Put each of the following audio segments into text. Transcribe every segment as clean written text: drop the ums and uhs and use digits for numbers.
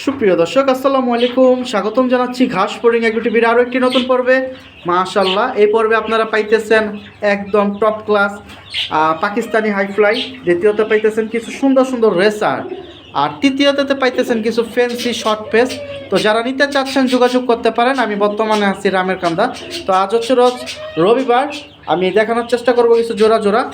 সুপ্রিয় দর্শক আসসালামু আলাইকুম, স্বাগতম জানাচ্ছি ঘাস ফড়িং এগ্রো টিভির আরও একটি নতুন পর্বে। মাশাআল্লাহ, এই পর্বে আপনারা পাইতেছেন একদম top class Pakistani high fly. দ্বিতীয়তে পাইতেছেন কিছু সুন্দর সুন্দর রেসার, আর তৃতীয়তে পাইতেছেন কিছু ফ্যান্সি শর্ট পেস। তো যারা নিতে চাচ্ছেন যোগাযোগ করতে পারেন। আমি বর্তমানে আছি রামের কান্দা। তো আজ হচ্ছে রোজ রবিবার, আমি দেখানোর চেষ্টা করব কিছু জোড়া জোড়া।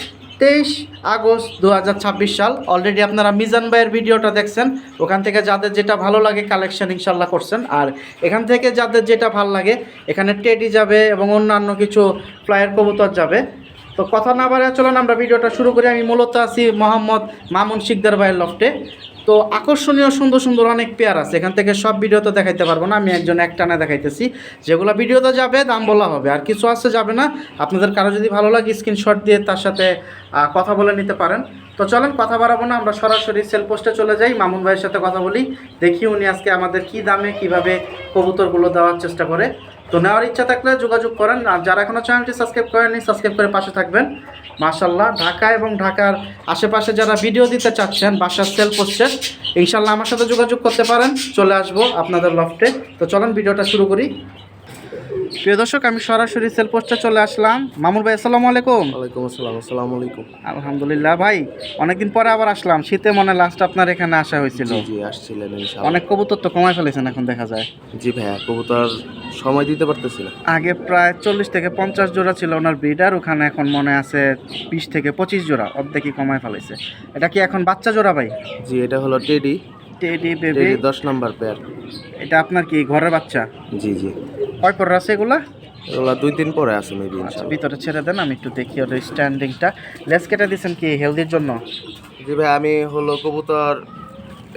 23 আগস্ট 2026 সাল। অলরেডি আপনারা মিজান ভাইয়ের ভিডিওটা দেখছেন, ওখান থেকে যাদের যেটা ভালো লাগে কালেকশন ইনশাল্লাহ করছেন। আর এখান থেকে যাদের যেটা ভালো লাগে এখানে টেডি যাবে এবং অন্যান্য কিছু ফ্লায়ার কবুতর যাবে। তো কথা না বাড়ায় চলেন আমরা ভিডিওটা শুরু করি। আমি মূলত আছি মোহাম্মদ মামুন শিকদার ভাইয়ের লফটে। তো আকর্ষণীয় সুন্দর সুন্দর অনেক পেয়ার আছে, এখান থেকে সব ভিডিও তো দেখাইতে পারবো না, আমি একজন একটানে দেখাইতেছি। যেগুলো ভিডিওতে যাবে দাম বলা হবে, আর কিছু আছে যাবে না। আপনাদের কারো যদি ভালো লাগে স্ক্রিনশট দিয়ে তার সাথে কথা বলে নিতে পারেন। তো চলেন কথা বাড়াবো না, আমরা সরাসরি সেল পোস্টে চলে যাই, মামুন ভাইয়ের সাথে কথা বলি, দেখি উনি আজকে আমাদের কি দামে কিভাবে কবুতরগুলো দেওয়ার চেষ্টা করে। তো নেওয়ার ইচ্ছা থাকলে যোগাযোগ করেন, আর যারা এখনও চ্যানেলটি সাবস্ক্রাইব করেননি সাবস্ক্রাইব করে পাশে থাকবেন। মাশাআল্লাহ, ঢাকা এবং ঢাকার আশেপাশে যারা ভিডিও দিতে চাচ্ছেন বাসার সেল পোস্টে, ইনশাআল্লাহ আমার সাথে যোগাযোগ করতে পারেন, চলে আসবো আপনাদের লফটে। তো চলেন ভিডিওটা শুরু করি। প্রিয় দর্শক, আমি সরাসরি সেল পোস্টে চলে আসলাম। মামুন ভাই আসসালামু আলাইকুম। ওয়ালাইকুম আসসালাম। আসসালামু আলাইকুম। আলহামদুলিল্লাহ ভাই, অনেকদিন পরে আবার আসলাম। শীতে মনে লাস্ট আপনার এখানে আসা হয়েছিল। জি আসছিলেন ইনশাআল্লাহ। অনেক কবুতর তো কমায় ফেলেছেন এখন দেখা যায়। জি ভাইয়া, কবুতর সময় দিতে পারতেছি না। আগে প্রায় 40 থেকে 50 জোড়া ছিল ওনার ব্রিডার, ওখানে এখন মনে আছে 20 থেকে 25 জোড়া, অর্ধেকই কমায় ফেলেছে। এটা কি এখন বাচ্চা জোড়া ভাই? জি, এটা হলো teddy. Teddy baby. Teddy 10 number pair. এটা আপনার কি ঘরের বাচ্চা? জি জি। কয় পর আছে এগুলা? এগুলা 2-3 পরে আছে মেবি আচ্ছা, ইনশাআল্লাহ। ভিতরে ছেড়ে দেন, আমি একটু দেখি ওর স্ট্যান্ডিংটা। লেস কেটে দিয়েছেন কি হেলদির জন্য? জি ভাই, আমি হলো কবুতর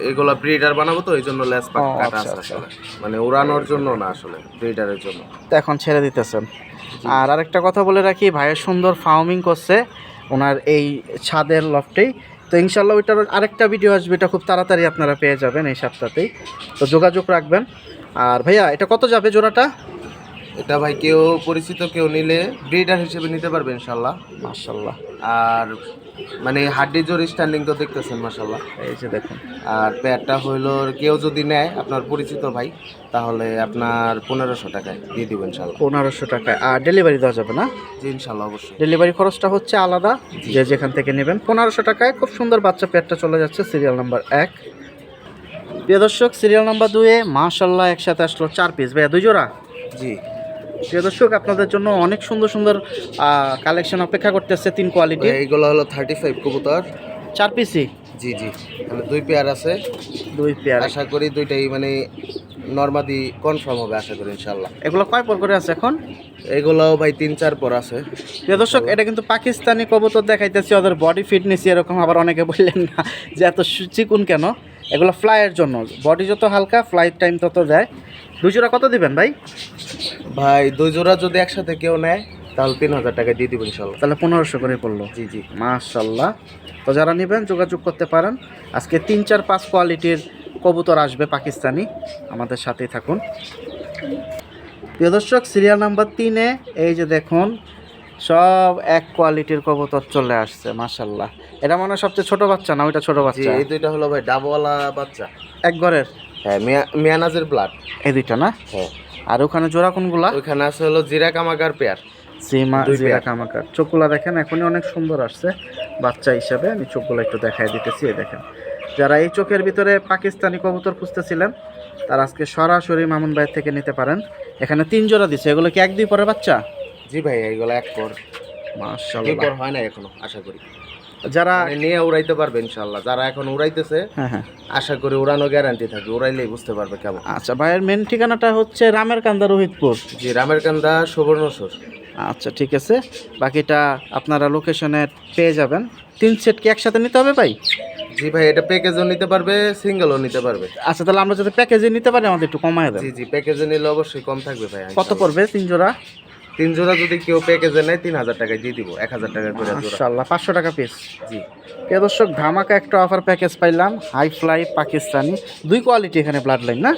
এগুলা ব্রিডার বানাবো, তো এই জন্য লেস পাক কাটা আচ্ছা, আছে আসলে। মানে উড়ানোর জন্য না, আসলে ব্রিডারের জন্য। তো এখন ছেড়ে দিতেছেন। আর আরেকটা কথা বলে রাখি, ভাইয়ের সুন্দর ফার্মিং করছে ওনার এই ছাদের লফটেই। তো ইনশাল্লাহ ওইটার আরেকটা ভিডিও আসবে, এটা খুব তাড়াতাড়ি আপনারা পেয়ে যাবেন এই সপ্তাহতেই। তো যোগাযোগ রাখবেন। আর ভাইয়া এটা কত যাবে জোড়াটা? এটা ভাই কেউ পরিচিত কেউ নিলে ব্রিডার হিসেবে নিতে পারবে ইনশাআল্লাহ। মাশাল্লাহ। আর মানে হাড্ডি জোর স্ট্যান্ডিং তো দেখতেছেন মাশাআল্লাহ। এই যে দেখুন। আর পেয়ারটা হইলো কেউ যদি নেয় আপনার পরিচিত ভাই, তাহলে আপনার 1500 টাকায় দিয়ে দিবেন ইনশাআল্লাহ। 1500 টাকায়। আর ডেলিভারি দেওয়া যাবে না? জি ইনশাআল্লাহ, অবশ্যই। ডেলিভারি খরচটা হচ্ছে আলাদা, যে যেখান থেকে নেবেন। 1500 টাকায় খুব সুন্দর বাচ্চা পেয়ারটা চলে যাচ্ছে সিরিয়াল নাম্বার 1। প্রিয় দর্শক, সিরিয়াল নাম্বার 2-এ মাশাল্লাহ একসাথে আসলো 4 পিস। ভাইয়া 2 জোড়া? জি। প্রিয় দর্শক, আপনাদের জন্য অনেক সুন্দর সুন্দর কালেকশন অপেক্ষা করতেছে 3 কোয়ালিটি। এইগুলো হলো 35 কবুতর, 4 পিসই? জি জি। মানে 2 পেয়ার আছে, 2 পেয়ার। আশা করি দুইটাই মানে নরমাদি কনফার্ম হবে আশা করি ইনশাআল্লাহ। এগুলো কয় পর করে আছে এখন? এগুলোও ভাই 3-4 পর আছে। প্রিয় দর্শক, এটা কিন্তু পাকিস্তানি কবুতর দেখাইতেছি, ওদের বডি ফিটনেস এরকম। আবার অনেকে বললেন না যে এত চিকুন কেন। এগুলো ফ্লাইয়ের জন্য, বডি যত হালকা ফ্লাইট টাইম তত দেয়। 2 জোড়া কত দিবেন ভাই? ভাই 2 জোড়া যদি একসাথে কেউ নেয় তাহলে 3000 টাকা দিয়ে দিব ইনশাআল্লাহ। তাহলে 1500 করে পড়লো। জি জি। মাশাল্লাহ। তো যারা নেবেন যোগাযোগ করতে পারেন। আজকে 3, 4, 5 কোয়ালিটির কবুতর আসবে পাকিস্তানি, আমাদের সাথেই থাকুন। প্রিয় দর্শক, সিরিয়াল নাম্বার 3-এ এই যে দেখুন সব এক কোয়ালিটির কবুতর চলে আসছে। মাশাল্লাহ, এটা মনে হয় সবচেয়ে ছোট বাচ্চা না? ওইটা ছোট জি, বাচ্চা। এই দুইটা হলো ভাই ডাবওয়ালা বাচ্চা। এক ঘরের? হ্যাঁ, মিয়ানাজের ব্লাড। এই দুইটা না? হ্যাঁ। আর ওখানে জোড়া কোনগুলা? ওইখানে আছে হলো জিরা কামাগার পেয়ার। সিমা 2 জিরা পেয়ার। কামাকার। চোখগুলা দেখেন এখনই অনেক সুন্দর আসছে বাচ্চা হিসাবে। আমি চোখগুলো একটু দেখাই দিতেছি, এই দেখেন। যারা এই চোখের ভিতরে পাকিস্তানি কবুতর খুঁজতেছিলেন তারা আজকে সরাসরি মামুন ভাইয়ের থেকে নিতে পারেন। এখানে 3 জোড়া দিছে। এগুলো কি 1-2 পরের বাচ্চা? জি ভাই, এইগুলো 1 পর। 2 মাশাআল্লাহ। পর হয় না এখনো, আশা করি। যারা মানে নিয়ে উড়াইতে পারবে ইনশাআল্লাহ। যারা এখন উড়াইতেছে হ্যাঁ, আশা করি উড়ানো গ্যারান্টি থাকবে, উড়াইলেই বুঝতে পারবে কেমন। আচ্ছা, ভাইয়ের মেন ঠিকানাটা হচ্ছে রামের কান্দা, রোহিতপুর। জি, রামের কান্দা, সুবর্ণসর। আচ্ছা ঠিক আছে, বাকিটা আপনারা লোকেশনে পেয়ে যাবেন। 3 সেট কি একসাথে নিতে হবে ভাই? জি ভাই, এটা প্যাকেজও নিতে পারবে, সিঙ্গেলও নিতে পারবে। আচ্ছা, তাহলে আমরা যদি প্যাকেজে নিতে পারি আমাদের একটু কমায় দেন। জি জি, প্যাকেজে নিলে অবশ্যই কম থাকবে ভাই। কত পড়বে 3 জোড়া? 3 জোড়া যদি কেউ প্যাকেজে নেয় 3000 টাকায় দিয়ে দিব, 1000 টাকা করে জোড়া। মাশাআল্লাহ, 500 টাকা পিস। জি। প্রিয় দর্শক, ধামাকা একটা অফার প্যাকেজ পাইলাম, হাই ফ্লাই পাকিস্তানি। 2 কোয়ালিটি এখানে ব্লাড লাইন না?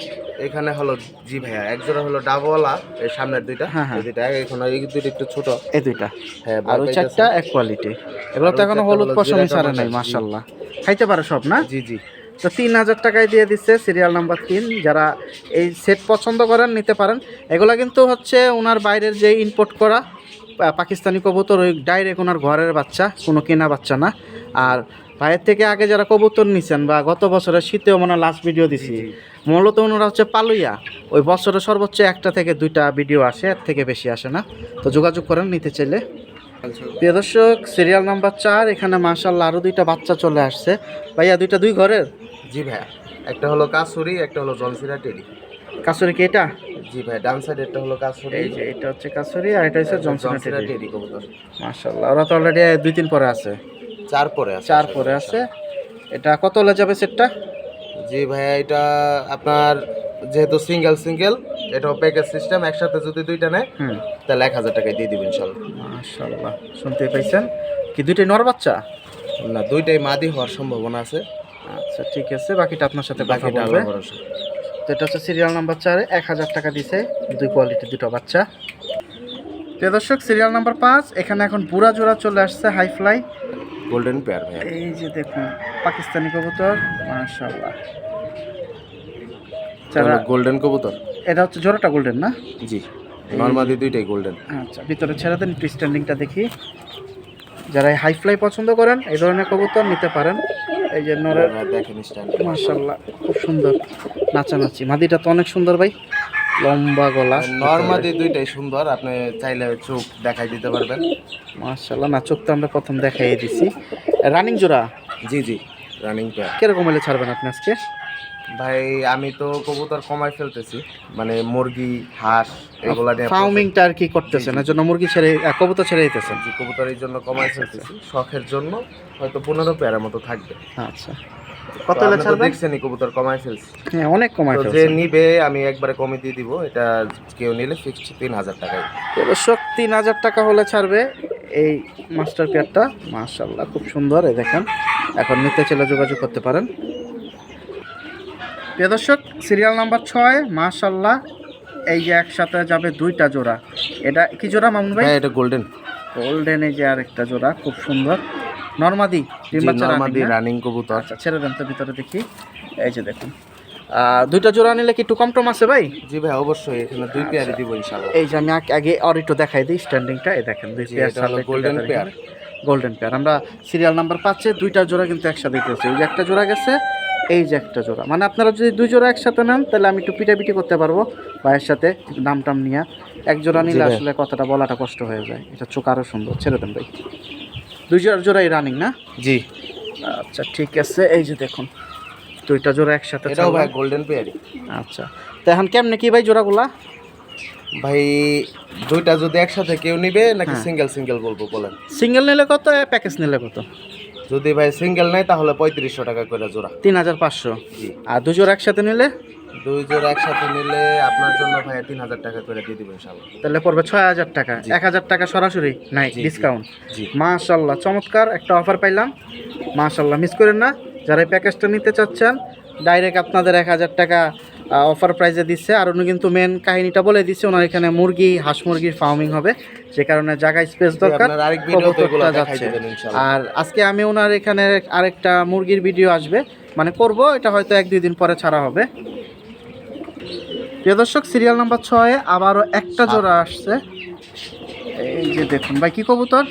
এখানে হলো জি ভাইয়া, এক জোড়া হলো ডাবওয়ালা, এই সামনের দুইটা। হ্যাঁ, হ্যাঁ। এই দুইটা, এখন এই দুইটা একটু ছোট। এই 2টা। হ্যাঁ, আর ওই 4টা এক কোয়ালিটি। এগুলো তো এখনো হলুদ পশমই ছাড়ে নাই। মাশাআল্লাহ, খাইতে পারে সব না? জি জি। তো 3000 টাকায় দিয়ে দিচ্ছে সিরিয়াল নাম্বার 3। যারা এই সেট পছন্দ করেন নিতে পারেন। এগুলা কিন্তু হচ্ছে ওনার বাইরের যে ইম্পোর্ট করা পাকিস্তানি কবুতর, ওই ডাইরেক্ট ওনার ঘরের বাচ্চা, কোনো কেনা বাচ্চা না। আর ভাইয়ের থেকে আগে যারা কবুতর নিছেন বা গত বছরের শীতেও মনে লাস্ট ভিডিও দিছি, মূলত ওনারা হচ্ছে পালুইয়া, ওই বছরে সর্বোচ্চ 1টা থেকে 2টা ভিডিও আসে, এর থেকে বেশি আসে না। তো যোগাযোগ করেন নিতে চাইলে। প্রিয় দর্শক, সিরিয়াল নাম্বার 4, এখানে মাশাআল্লাহ আরও 2টা বাচ্চা চলে আসছে। ভাইয়া 2টা 2 ঘরের? জি ভাইয়া, একটা হলো কাসুরি, একটা হলো জনসিরা টেডি। কাসুরি কি এটা? জি ভাই, ডান সাইড একটা হলো কাসুরি, এই যে এটা হচ্ছে কাসুরি, আর এটা হচ্ছে জনসন টেডি। টেডি কবুতর। মাশাআল্লাহ, ওরা তো অলরেডি 2-3 পরে আছে, 4 পরে আছে। 4 পরে আছে। এটা কত হলে যাবে সেটটা? জি ভাইয়া, এটা আপনার যেহেতু সিঙ্গেল এটা প্যাকেজ সিস্টেম, একসাথে যদি 2টা নেয় তাহলে 1000 টাকায় দিয়ে দিবেন ইনশাআল্লাহ। মাশাআল্লাহ, শুনতে পাইছেন কি? 2টাই নর বাচ্চা? না, 2টাই মাদি হওয়ার সম্ভাবনা আছে। আচ্ছা ঠিক আছে, বাকিটা আপনার সাথে কথা বলবে। তো এটা হচ্ছে সিরিয়াল নাম্বার 4, 1000 টাকা দিছে, 2 কোয়ালিটির 2টা বাচ্চা। প্রিয় দর্শক, সিরিয়াল নাম্বার 5, এখানে এখন বুড়া জোড়া চলে আসছে, হাই ফ্লাই গোল্ডেন পেয়ার ভাইয়া। এই যে দেখুন পাকিস্তানি কবুতর, মাশাআল্লাহ। যারা গোল্ডেন কবুতর, এটা হচ্ছে জোড়াটা গোল্ডেন না? জি, নরমালি 2টাই গোল্ডেন। আচ্ছা, ভিতরে ছেড়ে দেন, একটু স্ট্যান্ডিংটা দেখি। যারা হাই ফ্লাই পছন্দ করেন এই ধরনের কবুতর নিতে পারেন। এই যে নরের দেখেন স্ট্যান্ড, মাশাআল্লাহ খুব সুন্দর নাচানাচি। মাদিটা তো অনেক সুন্দর ভাই, লম্বা গলা। নরমালি 2টাই সুন্দর, আপনি চাইলে চোখ দেখাই দিতে পারবেন। মাশাআল্লাহ, না চোখ তো আমরা প্রথম দেখাই দিছি। রানিং জোড়া? জি, রানিং পেয়ার। কিরকম হলে ছাড়বেন আপনি আজকে? ভাই আমি তো কবুতর কমাই ফেলতেছি, মানে মুরগি, হাঁস এগুলা নিয়ে ফার্মিংটা আর কি করতেছেন, এর জন্য মুরগি ছেড়ে কবুতর ছেড়ে দিতেছেন? জি, কবুতরের জন্য কমাই ফেলতেছি, শখের জন্য হয়তো 15 পেয়ারের মতো থাকবে। আচ্ছা, কত হলে ছাড়বেন? দেখছেনই কবুতর কমাই ফেলছি। হ্যাঁ, অনেক কমাই তো ফেলছেন। যে নিবে আমি একবারে কমে দিয়ে দিব, এটা কেউ নিলে ফিক্সড 3000 টাকায়। দর্শক, 3000 টাকা হলে ছাড়বে এই মাস্টার পেয়ারটা। মাশাআল্লাহ খুব সুন্দর, এই দেখেন। এখন নিতে চাইলে যোগাযোগ করতে পারেন। প্রিয় দর্শক, সিরিয়াল নাম্বার 6, মাশাআল্লাহ এই যে একসাথে যাবে 2টা জোড়া। এটা কি জোড়া মামুন ভাই? হ্যাঁ, এটা গোল্ডেন। গোল্ডেন, এই যে আরেকটা জোড়া খুব সুন্দর নরমাদি নরমাদি রানিং কবুতর। আচ্ছা, ছেড়ে দেন তো ভিতরে দেখি। এই যে দেখুন, 2টা জোড়া নিলে কি একটু কম টম আছে ভাই? জি ভাই, অবশ্যই, এখানে 2 পেয়ারই দিব ইনশাআল্লাহ। এই যে আমি আগে আর একটু দেখাই দিই স্ট্যান্ডিংটা, এই দেখেন 2 পেয়ার ছাড়লে গোল্ডেন পেয়ার। Golden pair. আমরা সিরিয়াল নাম্বার 5-এ 2টা জোড়া কিন্তু একসাথে দিতেছি। এই যে একটা জোড়া গেছে, এই যে একটা জোড়া। মানে আপনারা যদি 2 জোড়া একসাথে নেন তাহলে আমি একটু পিটাপিটি করতে পারবো ভাইয়ের সাথে, দাম টাম নিয়ে। এক জোড়া নিলে আসলে কথাটা বলাটা কষ্ট হয়ে যায়। এটা চোখ আরও সুন্দর, ছেড়ে দেন ভাই। 2 জোড়াই রানিং না? জি। আচ্ছা ঠিক আছে, এই যে দেখুন 2টা জোড়া একসাথে। এটাও ভাই গোল্ডেন পেয়ারই। আচ্ছা, তো এখন কেমনে কি ভাই জোড়াগুলা? ভাই 2টা যদি একসাথে কেউ নিবে নাকি সিঙ্গেল বলবো বলেন? সিঙ্গেল নিলে কত, প্যাকেজ নিলে কত? যদি ভাই সিঙ্গেল নেয় তাহলে 3500 টাকা করে জোড়া। 3500। জি। আর 2 জোড়া একসাথে নিলে? 2 জোড়া একসাথে নিলে আপনার জন্য ভাই 3000 টাকা করে দিয়ে দিব ইনশাআল্লাহ। তাহলে পড়বে 6000 টাকা। 1000 টাকা সরাসরি নাই, ডিসকাউন্ট। মাশাআল্লাহ, চমৎকার একটা অফার পাইলাম। মাশাআল্লাহ, মিস করেন না। যারা এই প্যাকেজটা নিতে চাচ্ছেন ডাইরেক্ট আপনাদের 1000 টাকা অফার প্রাইজে দিচ্ছে। আর উনি কিন্তু মেন কাহিনীটা বলে দিচ্ছে, ওনার এখানে মুরগি, হাঁস মুরগির ফার্মিং হবে, যে কারণে জায়গায় স্পেস দরকার, কবুতরটা যাচ্ছে। আর আজকে আমি ওনার এখানে আরেকটা মুরগির ভিডিও আসবে, মানে করব, এটা হয়তো 1-2 দিন পরে ছাড়া হবে। প্রিয় দর্শক, সিরিয়াল নাম্বার 6-এ আবারও একটা জোড়া আসছে। এই যে দেখুন ভাই, কি কবুতর?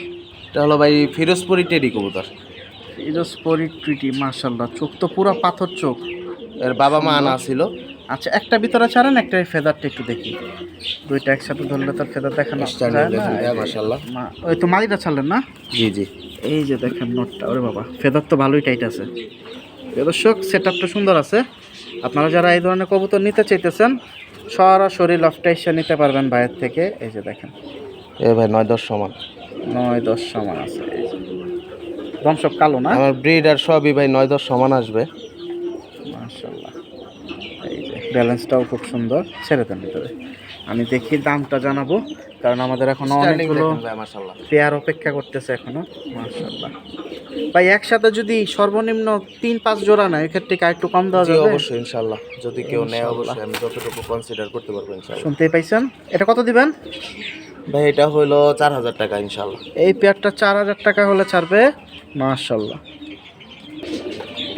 এটা হলো ভাই ফিরোজপুরি টেডি কবুতর। ফিরোজপুরি টুইটি, মাশাআল্লাহ, চোখ তো পুরো পাথর চোখ। এর বাবা মা আনা ছিল। আচ্ছা, একটা ভিতরে ছাড়েন, একটা ফেদারটা একটু দেখি। 2টা একসাথে ধরলে তার ফেদার দেখানো যায় না। মাশাআল্লাহ, ওই তো মাদিটা ছাড়লেন না? জি। এই যে দেখেন নটটা, ওরে বাবা, ফেদার তো ভালোই টাইট আছে। দর্শক, সেটআপটা সুন্দর আছে। আপনারা যারা এই ধরনের কবুতর নিতে চাইতেছেন সরাসরি লফটে এসে নিতে পারবেন বাইরের থেকে। এই যে দেখেন, এ ভাই 9-10 সমান। 9-10 সমান আছে। এই যে দমসব কালো না? আমার ব্রিড আর সবই ভাই 9-10 সমান আসবে। মাশাআল্লাহ, এই যে ব্যালেন্সটাও খুব সুন্দর। ছেড়ে দেন ভিতরে, আমি দেখি দামটা জানাবো, কারণ আমাদের এখনো অনেকগুলো পেয়ার অপেক্ষা করতেছে এখনো। মাশাআল্লাহ ভাই, একসাথে যদি সর্বনিম্ন 3-5 জোড়া নেয় এক্ষেত্রে কি একটু কম দেওয়া যাবে? অবশ্যই ইনশাআল্লাহ, যদি কেউ নেয় অবশ্যই আমি যতটুকু কনসিডার করতে পারবো ইনশাআল্লাহ। শুনতেই পাইছেন। এটা কত দিবেন ভাই? এটা হলো 4000 টাকা ইনশাআল্লাহ। এই পেয়ারটা 4000 টাকা হলে ছাড়বে। মাশাআল্লাহ,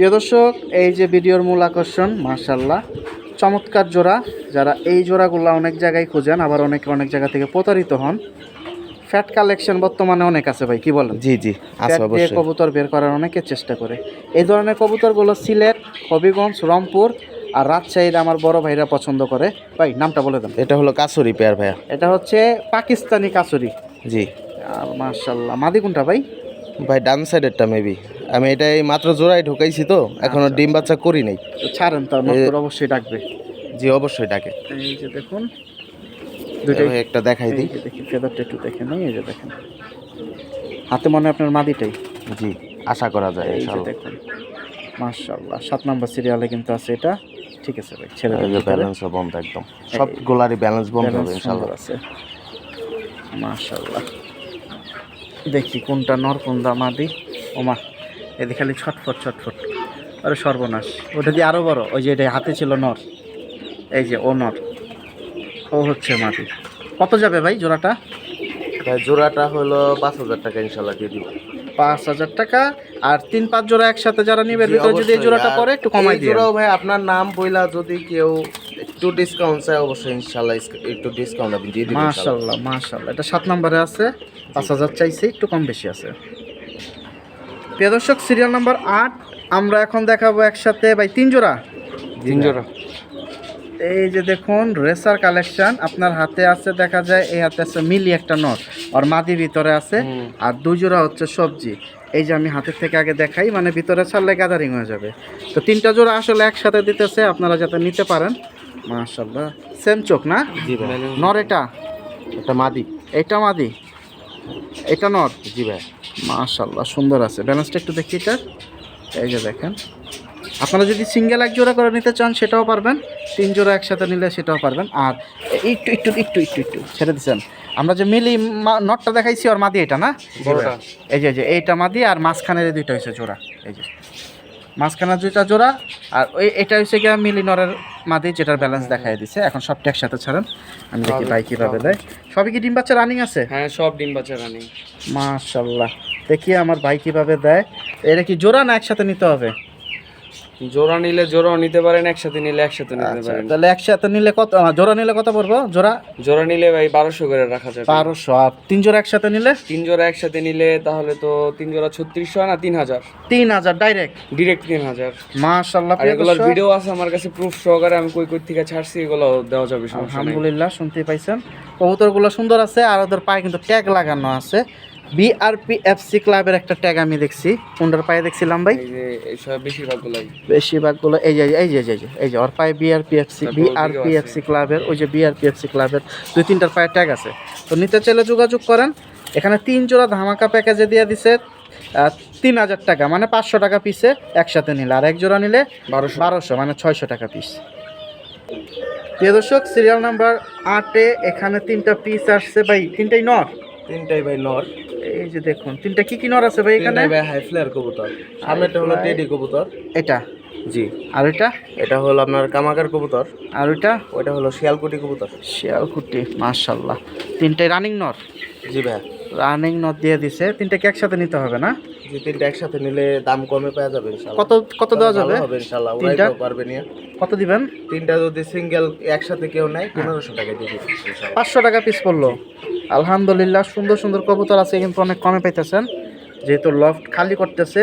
প্রিয় দর্শক, এই যে ভিডিওর মূল আকর্ষণ, মাশাআল্লাহ চমৎকার জোড়া। যারা এই জোড়াগুলো অনেক জায়গায় খোঁজেন, আবার অনেক জায়গা থেকে প্রতারিত হন। ফ্যাট কালেকশন বর্তমানে অনেক আছে ভাই, কি বলেন? জি জি আছে ফ্যাট দিয়ে অবশ্যই। কবুতর বের করার অনেকে চেষ্টা করে। এই ধরনের কবুতরগুলো সিলেট, হবিগঞ্জ, রংপুর আর রাজশাহীর আমার বড় ভাইরা পছন্দ করে। ভাই নামটা বলে দেন। এটা হলো কাসুরি পেয়ার ভাইয়া। এটা হচ্ছে পাকিস্তানি কাসুরি। জি আর মাশাআল্লাহ, মাদি কোনটা ভাই? ভাই ডান সাইডেরটা মেবি, আমি এটা এই মাত্র জোড়াই ঢুকাইছি তো, এখনো ডিম বাচ্চা করি নাই। তো ছাড়েন, তার নতুন অবশ্যই ডাকবে। জি অবশ্যই ডাকে। এই যে দেখুন দুইটাই দুইটাই, একটা দেখাই দিই। এই যে দেখি ফেদারটা একটু দেখেন, এই যে দেখেন হাতে মনে হয় আপনার মাদিটাই। জি আশা করা যায় এই যে ইনশাআল্লাহ। দেখুন মাশাআল্লাহ, 7 নম্বর সিরিয়ালে কিন্তু আছে এটা। ঠিক আছে ভাই, ছেড়ে এই দেন যে ভিতরে। ব্যালেন্স বন্ধ একদম, সবগুলারই ব্যালেন্স বন্ধ হবে Balance ইনশাআল্লাহ। সুন্দর আছে মাশাআল্লাহ। দেখি কোনটা নর কোনটা মাদি। ওমা, এদিকে খালি ছটফট ছটফট, আরে সর্বনাশ। ওটা দিয়ে আরো বড়, ওই যে এটা হাতে ছিল নর, এই যে ও নর, ও হচ্ছে মাদি। কত যাবে ভাই জোড়াটা? ভাই জোড়াটা হলো 5,000 টাকা ইনশাআল্লাহ দিয়ে দিব। 5,000 টাকা। আর 3-5 জোড়া একসাথে যারা নিবে, জি, ভিতরে যদি এই অবশ্যই। জোড়াটা আর পরে একটু কমাই এই দিও। জোড়াও ভাই আপনার নাম বইলা যদি কেউ একটু ডিসকাউন্ট চায়, অবশ্যই ইনশাআল্লাহ একটু ডিসকাউন্ট আমি দিয়ে দিব ইনশাআল্লাহ। মাশাআল্লাহ মাশাআল্লাহ, এটা 7 নম্বরে আছে, 5,000 চাইছে, একটু কম বেশি আছে। প্রিয় দর্শক, সিরিয়াল নাম্বার 8 আমরা এখন দেখাবো একসাথে ভাই 3 জোড়া। 3 জোড়া। এই যে দেখুন রেসার কালেকশন আপনার হাতে আছে, দেখা যায় এই হাতে আছে মিলি একটা নট, আর মাদি ভিতরে আছে, আর 2 জোড়া হচ্ছে সবজি। এই যে আমি হাতের থেকে আগে দেখাই, মানে ভিতরে ছাড়লে গ্যাদারিং হয়ে যাবে। তো 3টা জোড়া আসলে একসাথে দিতেছে, আপনারা যাতে নিতে পারেন। মাশাআল্লাহ, সেম চোখ না? জি ভাই। নর এটা, এটা মাদি। এটা মাদি, এটা নর। জি ভাই। মাশাআল্লাহ সুন্দর আছে। ব্যালেন্সটা একটু দেখি এটা, এই যে দেখেন। আপনারা যদি সিঙ্গেল 1 জোড়া করে নিতে চান সেটাও পারবেন, 3 জোড়া একসাথে নিলে সেটাও পারবেন। আর একটু একটু একটু একটু একটু ছেড়ে দিচ্ছেন, আমরা যে মিলি নটটা দেখাইছি আর মাদি এটা না, বড়টা। এই যে এইটা মাদি, আর মাঝখানের এই দুইটা হয়েছে জোড়া, এই যে মাঝখানের দুইটা জোড়া, আর এটা হচ্ছে গিয়ে মিলি নরের মাদি, যেটার ব্যালেন্স দেখাই দিছে। এখন সবটা একসাথে ছাড়েন, আমি দেখি ভাই কীভাবে দেয়। সবই কি ডিম বাচ্চা রানিং আছে? হ্যাঁ সব ডিম বাচ্চা রানিং। মাশাআল্লাহ, দেখি আমার ভাই কীভাবে দেয়। এটা কি জোড়া না একসাথে নিতে হবে? জোড়া নিলে জোড়াও নিতে পারেন, একসাথে নিলে একসাথে নিতে আচ্ছা, পারেন। তাহলে একসাথে নিলে কত, জোড়া নিলে কত পড়বো? জোড়া জোড়া নিলে ভাই 1200 করে রাখা যাবে। 1200, আর 3 জোড়া একসাথে নিলে 3 জোড়া একসাথে নিলে তাহলে তো 3 জোড়া 3600 না 3000, 3000 ডাইরেক্ট। ডিরেক্ট 3000। মাশাআল্লাহ, আর এগুলোর ভিডিও আছে আমার কাছে, প্রুফ সহকারে আমি কই কই থেকে ছাড়ছি, এগুলো দেওয়া যাবে, সমস্যা নেই। আলহামদুলিল্লাহ, শুনতেই পাইছেন কবুতরগুলো সুন্দর আছে, আর ওদের পায়ে কিন্তু ট্যাগ লাগানো আছে। বিআরপিএফসি ক্লাবের একটা ট্যাগ আমি দেখছি, কোনটার পায়ে দেখছিলাম ভাই? এই যে এইসব বেশিরভাগগুলাই। বেশিরভাগগুলো এই যে এই যে এই যে এই যে ওর পায়ে বিআরপিএফসি ক্লাবের, ওই যে বিআরপিএফসি ক্লাবের 2-3টার পায়ে ট্যাগ আছে। তো নিতে চাইলে যোগাযোগ করেন। এখানে 3 জোড়া ধামাকা প্যাকেজে দিয়ে দিছে 3000 টাকা, মানে 500 টাকা পিসে একসাথে নিলে, আর 1 জোড়া নিলে 1200 মানে 600 টাকা পিস। প্রিয় দর্শক, সিরিয়াল নাম্বার 8-এ এখানে 3টা পিস আসছে ভাই, 3টাই নর। 3টাই ভাই নর। এই যে দেখুন 3টা কি কি নর আছে ভাই এখানে? 3টাই ভাই হাই ফ্লায়ার কবুতর। সামনেটা হলো টেডি কবুতর। এটা, জি। আর এটা? এটা হলো আপনার কামাকার কবুতর। আর ওইটা? ওটা হলো শিয়ালকুটি কবুতর। শিয়ালকুটি। মাশাআল্লাহ, 3টাই রানিং নর। জি ভাই। রানিং নর দিয়ে দিছে। 3টাকে একসাথে নিতে হবে না? জি, 3টা একসাথে নিলে দাম কমে পাওয়া যাবে ইনশাআল্লাহ। কত কত দেওয়া যাবে? ভালো হবে ইনশাআল্লাহ, ওরাই 3টা? তো পারবে নিয়ে। কত দিবেন? 3টা যদি সিঙ্গেল একসাথে কেউ নেয় 1500 টাকা দিয়ে দিবেন ইনশাআল্লাহ। 500 টাকা পিস পড়লো। আলহামদুলিল্লাহ, সুন্দর সুন্দর কবুতর আছে, কিন্তু অনেক কমে পাইতেছেন, যেহেতু লফট খালি করতেছে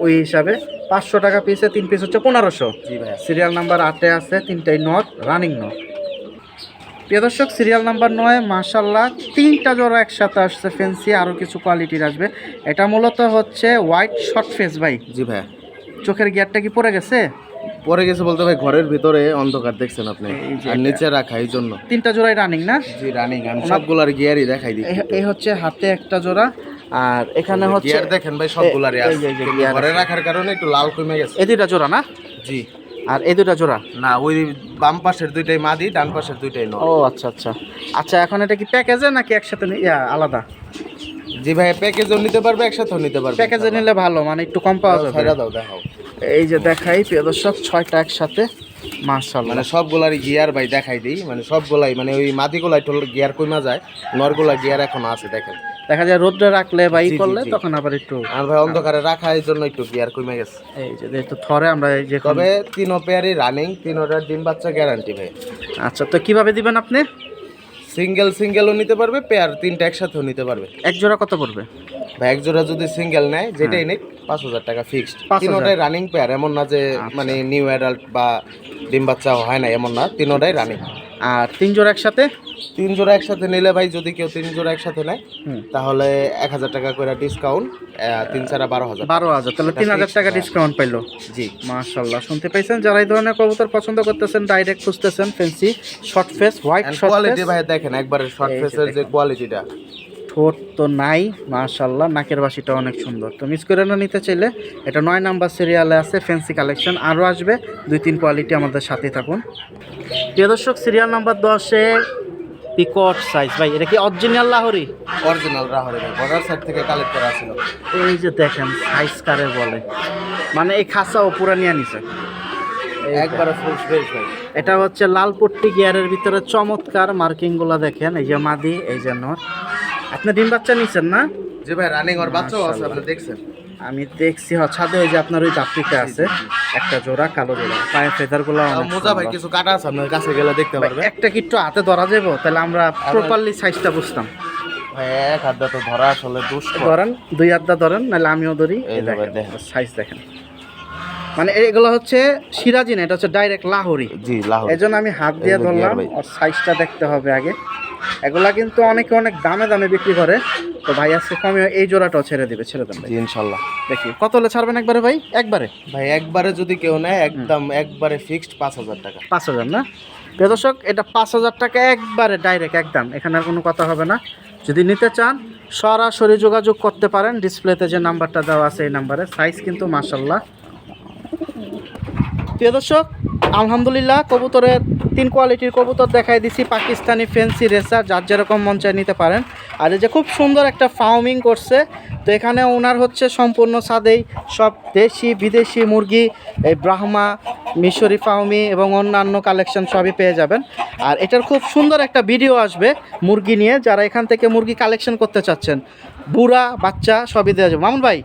ওই হিসাবে। 500 টাকা পিসে 3 পিস হচ্ছে 1500। জি ভাই। সিরিয়াল নাম্বার 8-এ আছে 3টাই নর, রানিং নর। প্রিয় দর্শক, সিরিয়াল নাম্বার 9-এ মাশাআল্লাহ 3টা জোড়া একসাথে আসছে ফেন্সি, আরও কিছু কোয়ালিটির আসবে। এটা মূলত হচ্ছে হোয়াইট শর্ট ফেস ভাই। জি ভাই। চোখের গিয়ারটা কি পড়ে গেছে? পরে গেছে বলতে ভাই, ঘরের ভিতরে অন্ধকার দেখছেন আপনি, এই যে আর এটা। নিচে রাখা এই জন্য। 3টা জোড়াই রানিং না? জি রানিং, আমি সবগুলার গিয়ারই দেখাই দিই। এই হচ্ছে হাতে একটা জোড়া, আর এখানে হচ্ছে গিয়ার দেখেন ভাই সবগুলারই এই আছে, যে কিন্তু gear ঘরে আছে। রাখার কারণে একটু লাল কমে গেছে। এই 2টা জোড়া না? জি। আর এই 2টা জোড়া? না, ওই বাম পাশের 2টাই মাদি, ডান পাশের 2টাই নর। ও আচ্ছা আচ্ছা আচ্ছা। এখন এটা কি প্যাকেজে নাকি একসাথে আলাদা? জি ভাই, প্যাকেজও নিতে পারবে, একসাথেও নিতে পারবে। প্যাকেজে নিলে ভালো, মানে একটু কম পাওয়া যাবে। ছয়টা দাও দেখাও। এই যে দেখাই প্রিয় দর্শক, 6টা একসাথে। মাশাআল্লাহ, মানে সবগুলারই গিয়ার ভাই দেখাই দিই, মানে সবগুলাই, মানে ওই মাদিগুলাই তো গিয়ার কমা যায়, নরগুলা গিয়ার এখন আছে দেখেন। দেখা যায় রোদ্রে রাখলে বা ই জি, জি, করলে জি। তখন আবার একটু আর ভাই অন্ধকারে রাখা এই জন্য একটু গিয়ার কমে গেছে। এই যে একটু থরে আমরা এই যে তবে তিনো পেয়ারই রানিং, তিনোটার ডিম বাচ্চা গ্যারান্টি ভাই। আচ্ছা, তো কিভাবে দিবেন আপনি? সিঙ্গেলও নিতে পারবে, পেয়ার তিনটা একসাথেও নিতে পারবে। এক জোড়া কত পড়বে? ভাই এক জোড়া যদি সিঙ্গেল নেয় যেটাই নেই 5,000 টাকা ফিক্সড। 5,000 তিনোটাই রানিং পেয়ার, এমন না যে আচ্ছা। মানে নিউ অ্যাডাল্ট বা ডিম বাচ্চা হয় না এমন না, তিনোটাই রানিং। আর 3 জোড়া একসাথে? 3 জোড়া একসাথে নিলে ভাই, যদি কেউ 3 জোড়া একসাথে নেয় হুম। তাহলে 1,000 টাকা করে ডিসকাউন্ট, 3 ছাড়া 12,000। 12,000, তাহলে 3,000 টাকা ডিসকাউন্ট পাইলো। জি। মাশাআল্লাহ, শুনতে পাইছেন? যারা এই ধরনের কবুতর পছন্দ করতেছেন, ডাইরেক্ট খুঁজতেছেন, fancy short face, white short quality face, ভাই দেখেন একবারে শর্ট এই যে ফেসের যে দেখেন। কোয়ালিটিটা। ঠোঁট তো নাই, মাশাআল্লাহ, নাকের বাসিটা অনেক সুন্দর। তো মিস করে না নিতে চাইলে এটা 9 নাম্বার সিরিয়ালে আছে, ফেন্সি কালেকশন আরও আসবে, 2-3 কোয়ালিটি আমাদের সাথে থাকুন। প্রিয় দর্শক, সিরিয়াল নাম্বার 10-এ পিকট সাইজ। ভাই এটা কি অরিজিনাল লাহোরি? অরিজিনাল রাহরে ভাই, বর্ডার সাইড থেকে কালেক্ট করা ছিল। এই যে দেখেন সাইজ কারে বলে, মানে এই খাসাও পুরা নিয়ে নিছে। একবারে ফুল ফ্রেশ ভাই। এটা হচ্ছে লাল পট্টি গিয়ারের ভিতরে চমৎকার মার্কিংগুলো দেখেন, এই যে মাদি, এই যে নর। আপনি ডিম বাচ্চা নিছেন না? জি ভাই, রানিং ওর বাচ্চাও আছে, আপনি দেখছেন। আমি দেখছি ছাদে ওই যে আপনার ওই দাপটিতে আছে একটা জোড়া, কালো জোড়া, পায়ের ফেদারগুলো অনেক মোজা ভাই সুন্দর। কিছু কাটা আছে, আপনার কাছে গেলে দেখতে ভাই, পারবে। একটা কি একটু হাতে ধরা যাবো, তাহলে আমরা প্রপারলি সাইজটা বুঝতাম। ভাই এক হাত দিয়ে তো ধরা আসলে দুষ্কর। ধরেন, 2 হাতটা ধরেন, নাহলে আমিও ধরি। এই যে ভাই দেখেন। সাইজ দেখেন, মানে এগুলো হচ্ছে সিরাজি না, এটা হচ্ছে ডাইরেক্ট লাহোরি। জি লাহোর। এই জন্য আমি হাত দিয়ে এই যে ধরলাম, গিয়ার ভাই। আর সাইজটা দেখতে হবে আগে। এগুলা কিন্তু অনেকে অনেক দামে দামে বিক্রি করে, তো ভাই আজকে কমে এই জোড়াটাও ছেড়ে দিবে, ছেড়ে দেন ভাই। জি ইনশাআল্লাহ। দেখি কত হলে ছাড়বেন একবারে ভাই? একবারে ভাই একবারে যদি কেউ নেয় একদম একবারে ফিক্সড 5,000 টাকা। 5,000 না? প্রিয় দর্শক, এটা 5,000 টাকা একবারে ডাইরেক্ট একদম, এখানে আর কোনো কথা হবে না। যদি নিতে চান সরাসরি যোগাযোগ করতে পারেন, ডিসপ্লেতে যে নাম্বারটা দেওয়া আছে এই নাম্বারে। সাইজ কিন্তু মাশাআল্লাহ। প্রিয় দর্শক, আলহামদুলিল্লাহ কবুতরের 3 কোয়ালিটির কবুতর দেখাই দিছি, পাকিস্তানি, ফেন্সি, রেসার, যার যেরকম মন চায় নিতে পারেন। আর এই যে খুব সুন্দর একটা ফার্মিং করছে, তো এখানে ওনার হচ্ছে সম্পূর্ণ ছাদেই সব দেশি বিদেশি মুরগি, এই ব্রাহ্মা, মিশরি ফার্মি এবং অন্যান্য কালেকশন সবই পেয়ে যাবেন। আর এটার খুব সুন্দর একটা ভিডিও আসবে মুরগি নিয়ে, যারা এখান থেকে মুরগি কালেকশন করতে চাচ্ছেন, বুড়া বাচ্চা সবই দেওয়া যাবে। মামুন ভাই,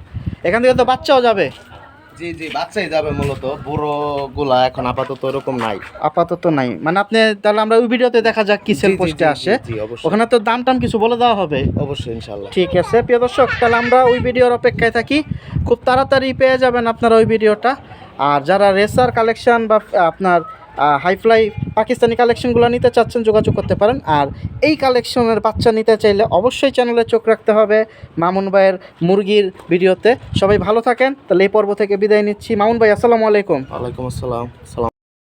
এখান থেকে তো বাচ্চাও যাবে? জি জি, বাচ্চাই যাবে মূলত, বুড়ো গুলা এখন আপাতত এরকম নাই। আপাতত নাই, মানে আপনি তাহলে আমরা ওই ভিডিওতে দেখা যাক কি সেল জি, জি, পোস্টে জি, আসে, জি, অবশ্যই। ওখানে তো দাম টাম কিছু বলে দেওয়া হবে। অবশ্যই ইনশাআল্লাহ। ঠিক আছে প্রিয় দর্শক, তাহলে আমরা ওই ভিডিওর অপেক্ষায় থাকি, খুব তাড়াতাড়ি পেয়ে যাবেন আপনারা ওই ভিডিওটা। আর যারা রেসার কালেকশন বা আপনার হাইফ্লাই পাকিস্তানি কালেকশনগুলো নিতে চাচ্ছেন, যোগাযোগ করতে পারেন। আর এই কালেকশনের বাচ্চা নিতে চাইলে অবশ্যই চ্যানেলে চোখ রাখতে হবে মামুন ভাইয়ের মুরগির ভিডিওতে। সবাই ভালো থাকেন, তাহলে এই পর্ব থেকে বিদায় নিচ্ছি। মামুন ভাই, আসসালামু আলাইকুম। ওয়ালাইকুম আসসালাম।